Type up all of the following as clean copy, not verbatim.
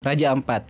Raja Ampat.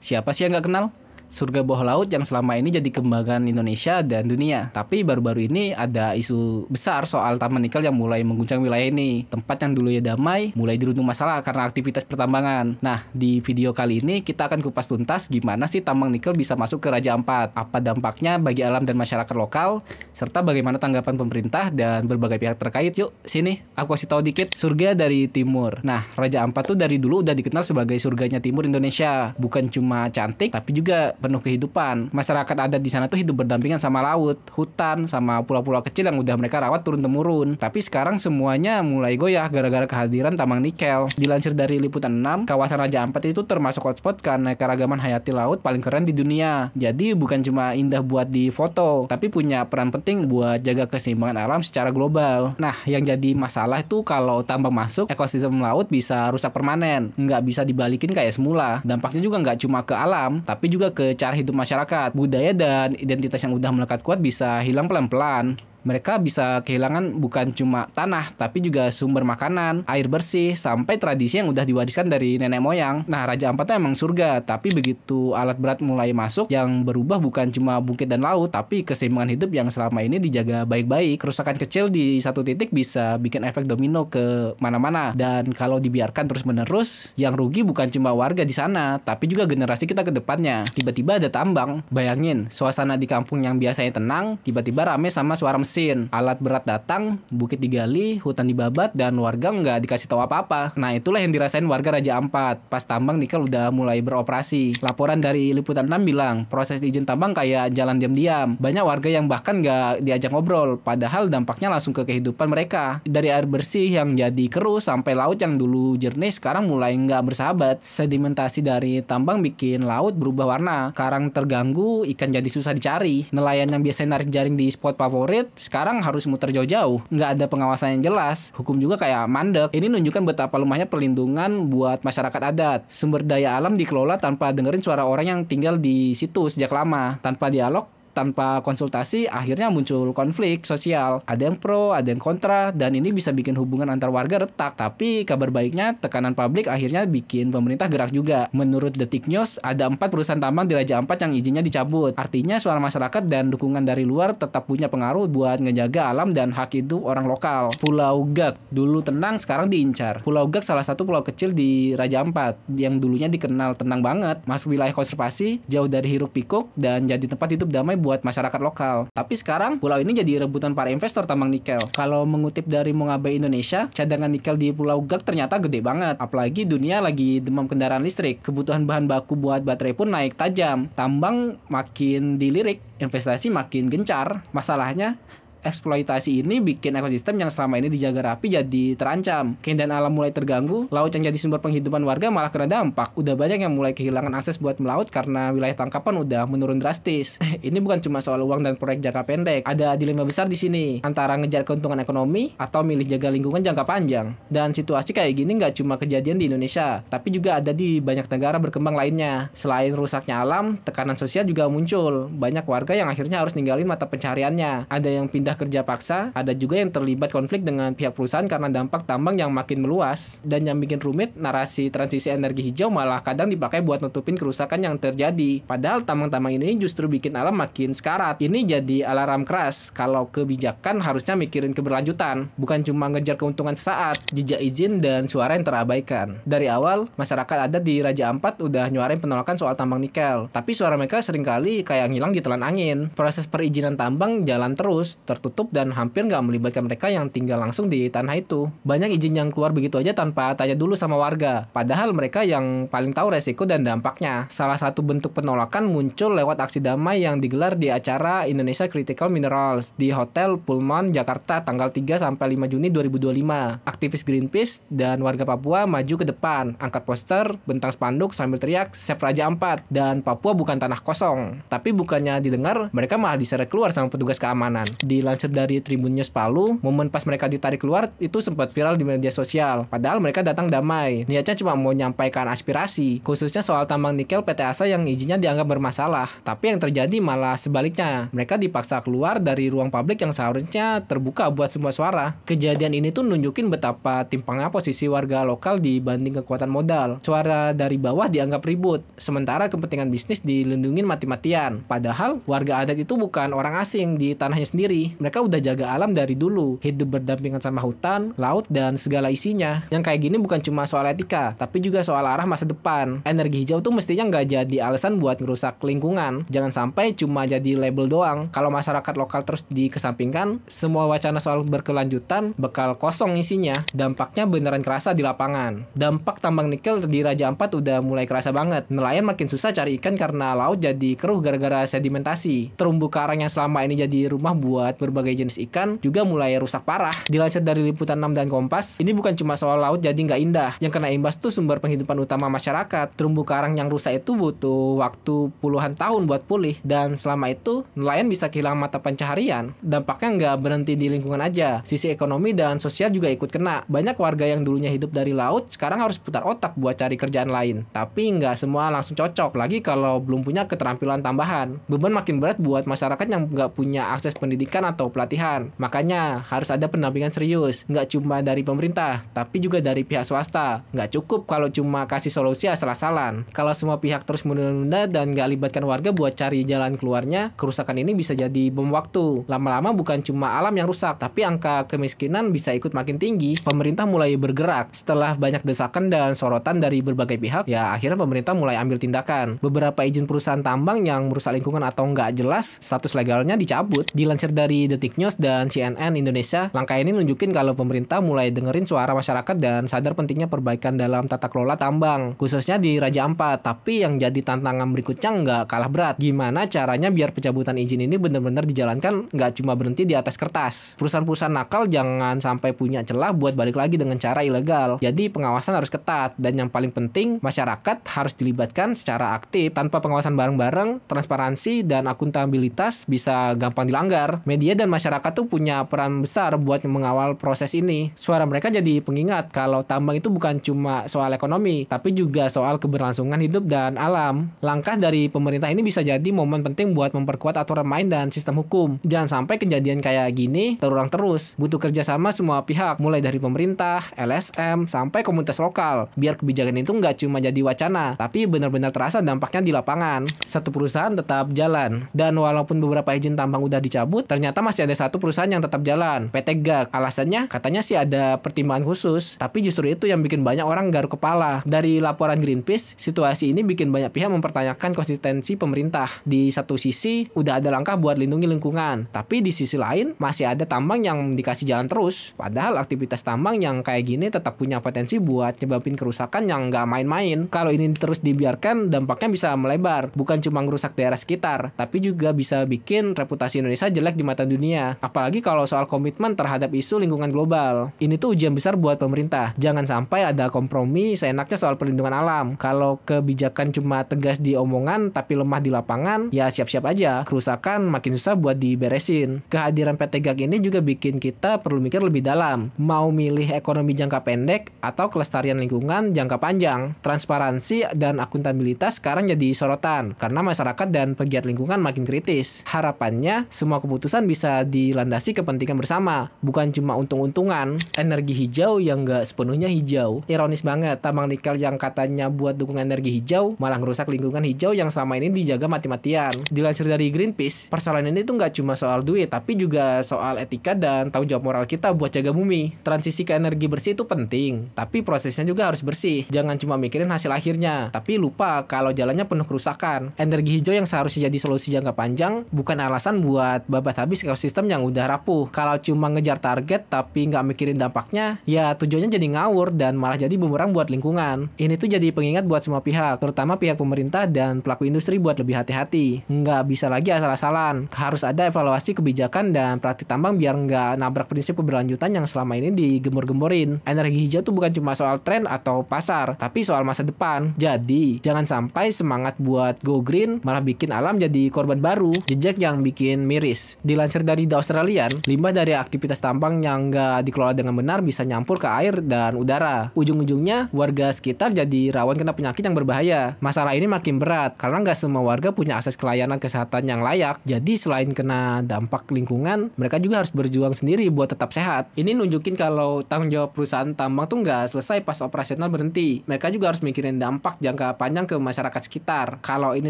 Siapa sih yang nggak kenal? Surga bawah laut yang selama ini jadi kebanggaan Indonesia dan dunia. Tapi baru-baru ini ada isu besar soal tambang nikel yang mulai mengguncang wilayah ini. Tempat yang dulunya damai mulai dirundung masalah karena aktivitas pertambangan. Nah, di video kali ini kita akan kupas tuntas gimana sih tambang nikel bisa masuk ke Raja Ampat, apa dampaknya bagi alam dan masyarakat lokal, serta bagaimana tanggapan pemerintah dan berbagai pihak terkait. Yuk, sini aku kasih tahu dikit. Surga dari timur. Nah, Raja Ampat tuh dari dulu udah dikenal sebagai surganya timur Indonesia. Bukan cuma cantik, tapi juga penuh kehidupan. Masyarakat adat di sana tuh hidup berdampingan sama laut, hutan, sama pulau-pulau kecil yang udah mereka rawat turun-temurun. Tapi sekarang semuanya mulai goyah gara-gara kehadiran tambang nikel. Dilansir dari Liputan 6, kawasan Raja Ampat itu termasuk hotspot karena keragaman hayati laut paling keren di dunia. Jadi bukan cuma indah buat di foto, tapi punya peran penting buat jaga keseimbangan alam secara global. Nah, yang jadi masalah itu kalau tambang masuk, ekosistem laut bisa rusak permanen, nggak bisa dibalikin kayak semula. Dampaknya juga nggak cuma ke alam, tapi juga ke cara hidup masyarakat. Budaya dan identitas yang udah melekat kuat bisa hilang pelan-pelan. Mereka bisa kehilangan bukan cuma tanah, tapi juga sumber makanan, air bersih, sampai tradisi yang udah diwariskan dari nenek moyang. Nah, Raja Ampat itu emang surga, tapi begitu alat berat mulai masuk, yang berubah bukan cuma bukit dan laut, tapi keseimbangan hidup yang selama ini dijaga baik-baik. Kerusakan kecil di satu titik bisa bikin efek domino ke mana-mana. Dan kalau dibiarkan terus-menerus, yang rugi bukan cuma warga di sana, tapi juga generasi kita ke depannya. Tiba-tiba ada tambang. Bayangin, suasana di kampung yang biasanya tenang, tiba-tiba rame sama suara mesin. Alat berat datang, bukit digali, hutan dibabat, dan warga nggak dikasih tahu apa-apa. Nah, itulah yang dirasain warga Raja Ampat pas tambang nikel udah mulai beroperasi. Laporan dari Liputan 6 bilang, proses izin tambang kayak jalan diam-diam. Banyak warga yang bahkan nggak diajak ngobrol, padahal dampaknya langsung ke kehidupan mereka. Dari air bersih yang jadi keruh sampai laut yang dulu jernih sekarang mulai nggak bersahabat. Sedimentasi dari tambang bikin laut berubah warna. Karang terganggu, ikan jadi susah dicari. Nelayan yang biasanya narik jaring di spot favorit sekarang harus muter jauh-jauh. Nggak ada pengawasan yang jelas. Hukum juga kayak mandek. Ini nunjukkan betapa lemahnya perlindungan buat masyarakat adat. Sumber daya alam dikelola tanpa dengerin suara orang yang tinggal di situ sejak lama. Tanpa dialog, tanpa konsultasi, akhirnya muncul konflik sosial. Ada yang pro, ada yang kontra, dan ini bisa bikin hubungan antar warga retak. Tapi kabar baiknya, tekanan publik akhirnya bikin pemerintah gerak juga. Menurut Detik News, ada 4 perusahaan tambang di Raja Ampat yang izinnya dicabut. Artinya suara masyarakat dan dukungan dari luar tetap punya pengaruh buat ngejaga alam dan hak hidup orang lokal. Pulau Gak, dulu tenang, sekarang diincar. Pulau Gak salah satu pulau kecil di Raja Ampat, yang dulunya dikenal tenang banget, masuk wilayah konservasi, jauh dari hiruk pikuk, dan jadi tempat hidup damai buat masyarakat lokal. Tapi sekarang pulau ini jadi rebutan para investor tambang nikel. Kalau mengutip dari Mongabe Indonesia, cadangan nikel di Pulau Gak ternyata gede banget. Apalagi dunia lagi demam kendaraan listrik. Kebutuhan bahan baku buat baterai pun naik tajam. Tambang makin dilirik, investasi makin gencar. Masalahnya, eksploitasi ini bikin ekosistem yang selama ini dijaga rapi jadi terancam. Keindahan alam mulai terganggu, laut yang jadi sumber penghidupan warga malah kena dampak. Udah banyak yang mulai kehilangan akses buat melaut karena wilayah tangkapan udah menurun drastis. Ini bukan cuma soal uang dan proyek jangka pendek. Ada dilema besar di sini, antara ngejar keuntungan ekonomi atau milih jaga lingkungan jangka panjang. Dan situasi kayak gini nggak cuma kejadian di Indonesia, tapi juga ada di banyak negara berkembang lainnya. Selain rusaknya alam, tekanan sosial juga muncul. Banyak warga yang akhirnya harus ninggalin mata pencahariannya. Ada yang pindah kerja paksa, ada juga yang terlibat konflik dengan pihak perusahaan karena dampak tambang yang makin meluas. Dan yang bikin rumit, narasi transisi energi hijau malah kadang dipakai buat nutupin kerusakan yang terjadi. Padahal tambang-tambang ini justru bikin alam makin sekarat. Ini jadi alarm keras kalau kebijakan harusnya mikirin keberlanjutan, bukan cuma ngejar keuntungan sesaat. Jejak izin dan suara yang terabaikan. Dari awal, masyarakat adat di Raja Ampat udah nyuarain penolakan soal tambang nikel, tapi suara mereka seringkali kayak ngilang ditelan angin. Proses perizinan tambang jalan terus, tertutup dan hampir nggak melibatkan mereka yang tinggal langsung di tanah itu. Banyak izin yang keluar begitu aja tanpa tanya dulu sama warga, padahal mereka yang paling tahu resiko dan dampaknya. Salah satu bentuk penolakan muncul lewat aksi damai yang digelar di acara Indonesia Critical Minerals di Hotel Pullman, Jakarta tanggal 3 sampai 5 Juni 2025. Aktivis Greenpeace dan warga Papua maju ke depan, angkat poster, bentang spanduk sambil teriak Save Raja Ampat dan Papua bukan tanah kosong. Tapi bukannya didengar, mereka malah diseret keluar sama petugas keamanan. Di Dilansir dari Tribun News Palu, momen pas mereka ditarik keluar itu sempat viral di media sosial. Padahal mereka datang damai. Niatnya cuma mau menyampaikan aspirasi, khususnya soal tambang nikel PT Asa yang izinnya dianggap bermasalah. Tapi yang terjadi malah sebaliknya. Mereka dipaksa keluar dari ruang publik yang seharusnya terbuka buat semua suara. Kejadian ini tuh nunjukin betapa timpangnya posisi warga lokal dibanding kekuatan modal. Suara dari bawah dianggap ribut, sementara kepentingan bisnis dilindungin mati-matian. Padahal warga adat itu bukan orang asing di tanahnya sendiri. Mereka udah jaga alam dari dulu, hidup berdampingan sama hutan, laut, dan segala isinya. Yang kayak gini bukan cuma soal etika, tapi juga soal arah masa depan. Energi hijau tuh mestinya nggak jadi alasan buat ngerusak lingkungan. Jangan sampai cuma jadi label doang. Kalau masyarakat lokal terus dikesampingkan, semua wacana soal berkelanjutan bakal kosong isinya. Dampaknya beneran kerasa di lapangan. Dampak tambang nikel di Raja Ampat udah mulai kerasa banget. Nelayan makin susah cari ikan karena laut jadi keruh gara-gara sedimentasi. Terumbu karang yang selama ini jadi rumah buat berbagai jenis ikan juga mulai rusak parah. Dilansir dari Liputan 6 dan Kompas, ini bukan cuma soal laut jadi nggak indah. Yang kena imbas tuh sumber penghidupan utama masyarakat. Terumbu karang yang rusak itu butuh waktu puluhan tahun buat pulih, dan selama itu nelayan bisa kehilangan mata pencaharian. Dampaknya nggak berhenti di lingkungan aja, sisi ekonomi dan sosial juga ikut kena. Banyak warga yang dulunya hidup dari laut sekarang harus putar otak buat cari kerjaan lain. Tapi nggak semua langsung cocok, lagi kalau belum punya keterampilan tambahan. Beban makin berat buat masyarakat yang nggak punya akses pendidikan atau pelatihan. Makanya harus ada pendampingan serius, nggak cuma dari pemerintah, tapi juga dari pihak swasta. Nggak cukup kalau cuma kasih solusi asal-asalan. Kalau semua pihak terus menunda dan nggak libatkan warga buat cari jalan keluarnya, kerusakan ini bisa jadi bom waktu. Lama-lama bukan cuma alam yang rusak, tapi angka kemiskinan bisa ikut makin tinggi. Pemerintah mulai bergerak. Setelah banyak desakan dan sorotan dari berbagai pihak, ya akhirnya pemerintah mulai ambil tindakan. Beberapa izin perusahaan tambang yang merusak lingkungan atau nggak jelas, status legalnya dicabut. Dilansir dari Detik News dan CNN Indonesia, langkah ini nunjukin kalau pemerintah mulai dengerin suara masyarakat dan sadar pentingnya perbaikan dalam tata kelola tambang, khususnya di Raja Ampat. Tapi yang jadi tantangan berikutnya nggak kalah berat. Gimana caranya biar pencabutan izin ini benar-benar dijalankan, nggak cuma berhenti di atas kertas. Perusahaan-perusahaan nakal jangan sampai punya celah buat balik lagi dengan cara ilegal. Jadi pengawasan harus ketat, dan yang paling penting masyarakat harus dilibatkan secara aktif. Tanpa pengawasan bareng-bareng, transparansi dan akuntabilitas bisa gampang dilanggar. Media dan masyarakat tuh punya peran besar buat mengawal proses ini. Suara mereka jadi pengingat kalau tambang itu bukan cuma soal ekonomi, tapi juga soal keberlangsungan hidup dan alam. Langkah dari pemerintah ini bisa jadi momen penting buat memperkuat aturan main dan sistem hukum. Jangan sampai kejadian kayak gini terulang terus. Butuh kerjasama semua pihak, mulai dari pemerintah, LSM, sampai komunitas lokal. Biar kebijakan itu nggak cuma jadi wacana, tapi benar-benar terasa dampaknya di lapangan. Satu perusahaan tetap jalan. Dan walaupun beberapa izin tambang udah dicabut, ternyata masih ada satu perusahaan yang tetap jalan, PT GAK. Alasannya katanya sih ada pertimbangan khusus, tapi justru itu yang bikin banyak orang garuk kepala. Dari laporan Greenpeace, situasi ini bikin banyak pihak mempertanyakan konsistensi pemerintah. Di satu sisi, udah ada langkah buat lindungi lingkungan, tapi di sisi lain, masih ada tambang yang dikasih jalan terus. Padahal aktivitas tambang yang kayak gini tetap punya potensi buat nyebabin kerusakan yang nggak main-main. Kalau ini terus dibiarkan, dampaknya bisa melebar. Bukan cuma ngerusak daerah sekitar, tapi juga bisa bikin reputasi Indonesia jelek di mata dunia. Apalagi kalau soal komitmen terhadap isu lingkungan global. Ini tuh ujian besar buat pemerintah. Jangan sampai ada kompromi seenaknya soal perlindungan alam. Kalau kebijakan cuma tegas di omongan tapi lemah di lapangan, ya siap-siap aja kerusakan makin susah buat diberesin. Kehadiran PT GAK ini juga bikin kita perlu mikir lebih dalam. Mau milih ekonomi jangka pendek atau kelestarian lingkungan jangka panjang. Transparansi dan akuntabilitas sekarang jadi sorotan karena masyarakat dan pegiat lingkungan makin kritis. Harapannya semua keputusan bisa dilandasi kepentingan bersama, bukan cuma untung-untungan. Energi hijau yang nggak sepenuhnya hijau. Ironis banget, tambang nikel yang katanya buat dukung energi hijau malah ngerusak lingkungan hijau yang selama ini dijaga mati-matian. Dilansir dari Greenpeace, persoalan ini tuh nggak cuma soal duit, tapi juga soal etika dan tanggung jawab moral kita buat jaga bumi. Transisi ke energi bersih itu penting, tapi prosesnya juga harus bersih. Jangan cuma mikirin hasil akhirnya, tapi lupa kalau jalannya penuh kerusakan. Energi hijau yang seharusnya jadi solusi jangka panjang, bukan alasan buat babat habis ekosistem yang udah rapuh. Kalau cuma ngejar target tapi nggak mikirin dampaknya, ya tujuannya jadi ngawur dan malah jadi bumerang buat lingkungan. Ini tuh jadi pengingat buat semua pihak, terutama pihak pemerintah dan pelaku industri buat lebih hati-hati. Nggak bisa lagi asal-asalan. Harus ada evaluasi kebijakan dan praktik tambang biar nggak nabrak prinsip keberlanjutan yang selama ini digembor-gemborin. Energi hijau tuh bukan cuma soal tren atau pasar, tapi soal masa depan. Jadi, jangan sampai semangat buat go green malah bikin alam jadi korban baru, jejak yang bikin miris. Dilansir Dilansir dari The Australian, limbah dari aktivitas tambang yang nggak dikelola dengan benar bisa nyampur ke air dan udara. Ujung-ujungnya warga sekitar jadi rawan kena penyakit yang berbahaya. Masalah ini makin berat karena nggak semua warga punya akses ke layanan kesehatan yang layak. Jadi selain kena dampak lingkungan, mereka juga harus berjuang sendiri buat tetap sehat. Ini nunjukin kalau tanggung jawab perusahaan tambang tuh nggak selesai pas operasional berhenti. Mereka juga harus mikirin dampak jangka panjang ke masyarakat sekitar. Kalau ini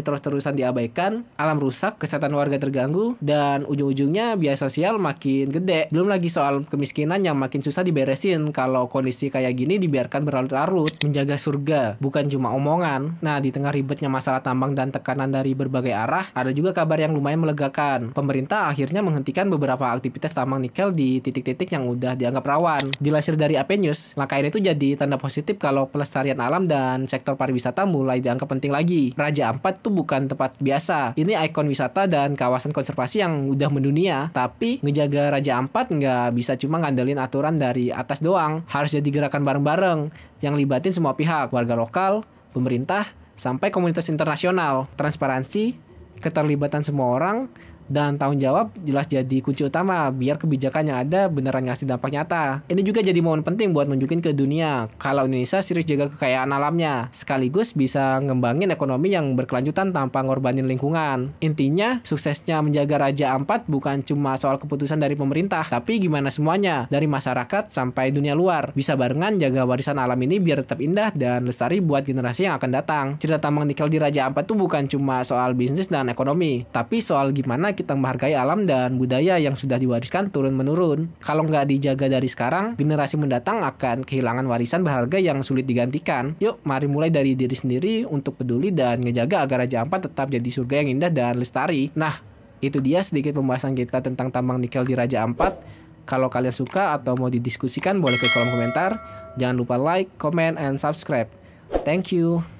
terus-terusan diabaikan, alam rusak, kesehatan warga terganggu, dan ujung-ujungnya biaya sosial makin gede. Belum lagi soal kemiskinan yang makin susah diberesin kalau kondisi kayak gini dibiarkan berlarut-larut. Menjaga surga bukan cuma omongan. Nah, di tengah ribetnya masalah tambang dan tekanan dari berbagai arah, ada juga kabar yang lumayan melegakan. Pemerintah akhirnya menghentikan beberapa aktivitas tambang nikel di titik-titik yang udah dianggap rawan. Dilansir dari AP News, langkah ini tuh jadi tanda positif kalau pelestarian alam dan sektor pariwisata mulai dianggap penting lagi. Raja Ampat tuh bukan tempat biasa. Ini ikon wisata dan kawasan konservasi yang udah mendunia. Tapi ngejaga Raja Ampat nggak bisa cuma ngandelin aturan dari atas doang. Harus jadi gerakan bareng-bareng yang libatin semua pihak, warga lokal, pemerintah, sampai komunitas internasional. Transparansi, keterlibatan semua orang, dan tanggung jawab jelas jadi kunci utama biar kebijakan yang ada beneran ngasih dampak nyata. Ini juga jadi momen penting buat nunjukin ke dunia kalau Indonesia serius jaga kekayaan alamnya, sekaligus bisa ngembangin ekonomi yang berkelanjutan tanpa ngorbanin lingkungan. Intinya, suksesnya menjaga Raja Ampat bukan cuma soal keputusan dari pemerintah, tapi gimana semuanya, dari masyarakat sampai dunia luar, bisa barengan jaga warisan alam ini biar tetap indah dan lestari buat generasi yang akan datang. Cerita tambang nikel di Raja Ampat tuh bukan cuma soal bisnis dan ekonomi, tapi soal gimana kita menghargai alam dan budaya yang sudah diwariskan turun-menurun. Kalau nggak dijaga dari sekarang, generasi mendatang akan kehilangan warisan berharga yang sulit digantikan. Yuk, mari mulai dari diri sendiri untuk peduli dan ngejaga agar Raja Ampat tetap jadi surga yang indah dan lestari. Nah, itu dia sedikit pembahasan kita tentang tambang nikel di Raja Ampat. Kalau kalian suka atau mau didiskusikan, boleh ke kolom komentar. Jangan lupa like, comment, and subscribe. Thank you.